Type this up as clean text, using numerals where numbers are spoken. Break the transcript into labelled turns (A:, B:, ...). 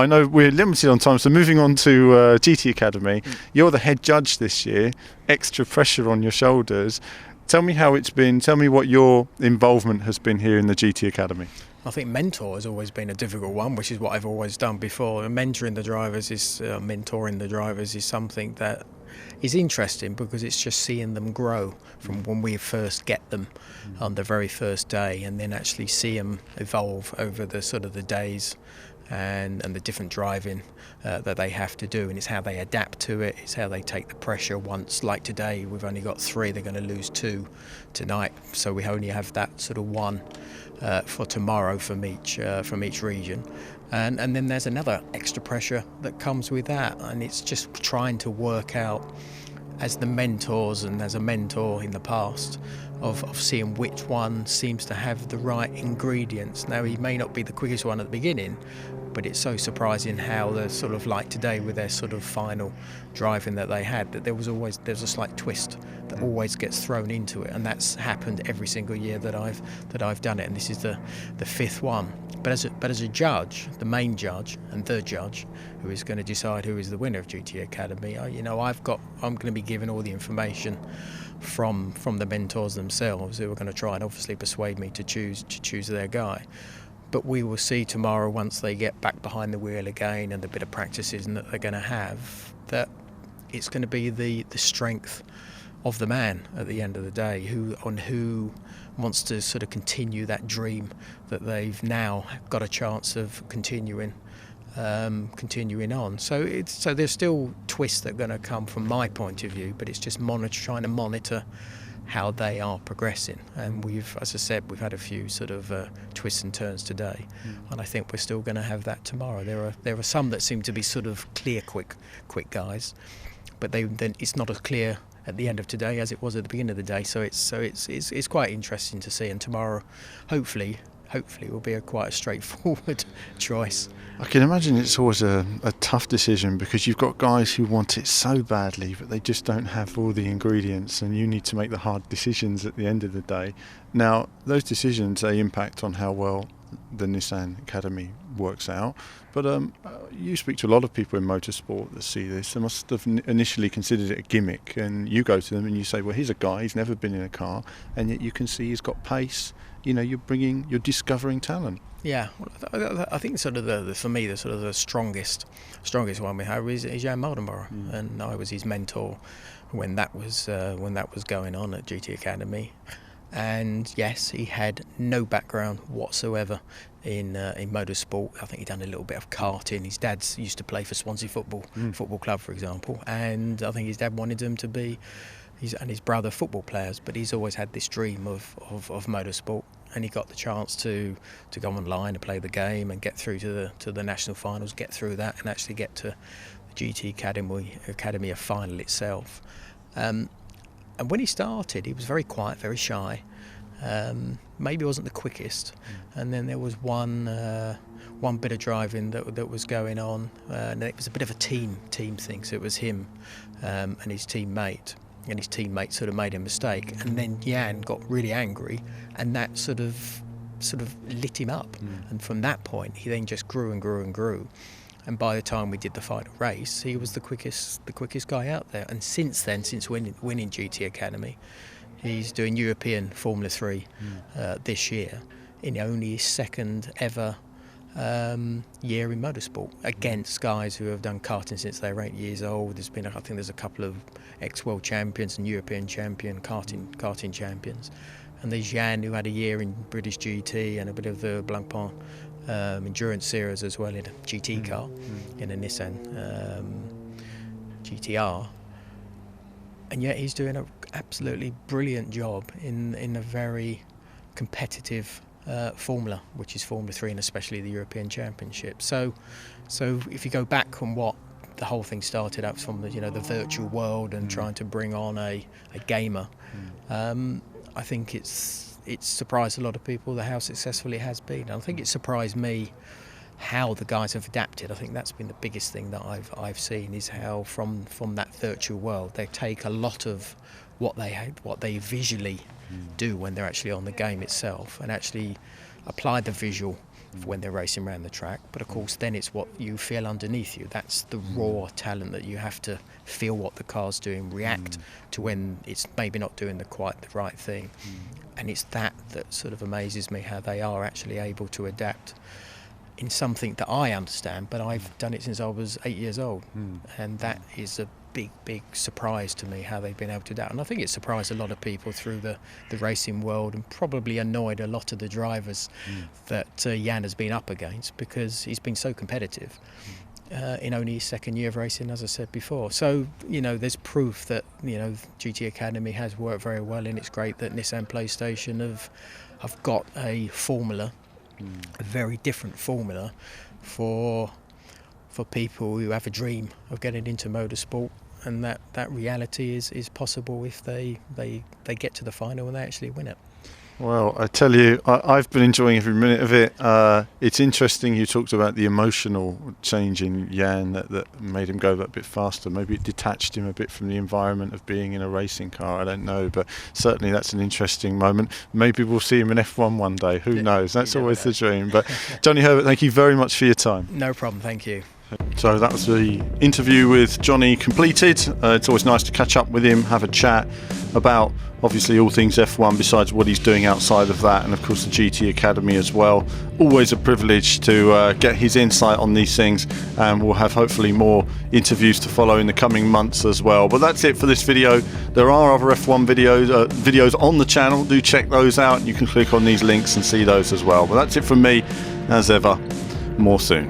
A: I know we're limited on time, so moving on to GT Academy. You're the head judge this year, extra pressure on your shoulders. Tell me how it's been, tell me what your involvement has been here in the GT Academy.
B: I think mentor has always been a difficult one, which is what I've always done before. Mentoring the drivers is something that is interesting because it's just seeing them grow from when we first get them on the very first day, and then actually see them evolve over the sort of the days and the different driving that they have to do, and it's how they adapt to it, it's how they take the pressure once, like today we've only got 3, they're going to lose 2 tonight, so we only have that sort of 1 for tomorrow from each region, and then there's another extra pressure that comes with that, and it's just trying to work out as the mentors and as a mentor in the past of seeing which one seems to have the right ingredients. Now he may not be the quickest one at the beginning, but it's so surprising how the sort of like today with their sort of final driving that they had, that there's a slight twist that always gets thrown into it, and that's happened every single year that I've done it, and this is the 5th one. But as a judge, the main judge and third judge, who is going to decide who is the winner of GT Academy, I'm going to be given all the information from the mentors themselves, who are going to try and obviously persuade me to choose their guy. But we will see tomorrow, once they get back behind the wheel again and the bit of practices that they're going to have, that it's going to be the strength of the man at the end of the day, who wants to sort of continue that dream that they've now got a chance of continuing on. So there's still twists that are going to come from my point of view, but it's just trying to monitor how they are progressing. And as I said, we've had a few sort of twists and turns today, and I think we're still going to have that tomorrow. There are some that seem to be sort of clear, quick guys, but then it's not as clear at the end of today as it was at the beginning of the day. So it's quite interesting to see. And tomorrow, hopefully, will be quite a straightforward choice.
A: I can imagine it's always a tough decision, because you've got guys who want it so badly, but they just don't have all the ingredients, and you need to make the hard decisions at the end of the day. Now, those decisions, they impact on how well the Nissan Academy works out. But you speak to a lot of people in motorsport that see this. They must have initially considered it a gimmick, and you go to them and you say, well, here's a guy, he's never been in a car, and yet you can see he's got pace. You're discovering talent.
B: Yeah, I think sort of for me the sort of the strongest one we have is Jan Moldenborough, and I was his mentor when that was going on at GT Academy. And yes, he had no background whatsoever in motorsport. I think he'd done a little bit of karting. His dad used to play for Swansea Football Club, for example, and I think his dad wanted him to be, and his brother, football players. But he's always had this dream of motorsport, and he got the chance to go online and play the game and get through to the national finals, get through that, and actually get to the GT Academy final itself. And when he started, he was very quiet, very shy. Maybe wasn't the quickest. And then there was one bit of driving that was going on, and it was a bit of a team thing. So it was him and his teammate. And his teammate sort of made a mistake, and then Jan got really angry, and that sort of lit him up. And from that point, he then just grew and grew and grew. And by the time we did the final race, he was the quickest guy out there. And since then, since winning GT Academy, he's doing European Formula 3 this year, in only his second ever year in motorsport, against guys who have done karting since they were 8 years old. I think there's a couple of ex-world champions and European champion karting champions, and there's Jan, who had a year in British GT and a bit of the Blancpain endurance series as well in a GT car, in a Nissan GTR, and yet he's doing an absolutely brilliant job in a very competitive formula, which is Formula 3, and especially the European Championship. So if you go back on what the whole thing started out from, the virtual world and trying to bring on a gamer, I think it's surprised a lot of people how successful it has been. And I think it surprised me how the guys have adapted. I think that's been the biggest thing that I've seen, is how from that virtual world they take a lot of what they visually do when they're actually on the game itself, and actually apply the visual for when they're racing around the track. But of course, then it's what you feel underneath you. That's the raw talent that you have to feel what the car's doing, react to when it's maybe not doing quite the right thing. And it's that sort of amazes me, how they are actually able to adapt in something that I understand, but I've done it since I was 8 years old. And that is a big surprise to me, how they've been able to adapt. And I think it surprised a lot of people through the racing world, and probably annoyed a lot of the drivers that Jan has been up against, because he's been so competitive in only his second year of racing, as I said before. So, there's proof that, GT Academy has worked very well, and it's great that Nissan PlayStation have got a formula, a very different formula for people who have a dream of getting into motorsport, and that reality is possible if they get to the final and they actually win it.
A: Well, I tell you, I've been enjoying every minute of it. It's interesting you talked about the emotional change in Jan that made him go that bit faster. Maybe it detached him a bit from the environment of being in a racing car, I don't know, but certainly that's an interesting moment. Maybe we'll see him in F1 one day, who knows? That's always the dream. But Johnny Herbert, thank you very much for your time.
B: No problem, thank you.
A: So that was the interview with Johnny completed. It's always nice to catch up with him, have a chat about obviously all things F1 besides what he's doing outside of that, and of course the GT Academy as well. Always a privilege to get his insight on these things, and we'll have hopefully more interviews to follow in the coming months as well. But that's it for this video. There are other F1 videos on the channel. Do check those out. You can click on these links and see those as well. But that's it from me. As ever, more soon.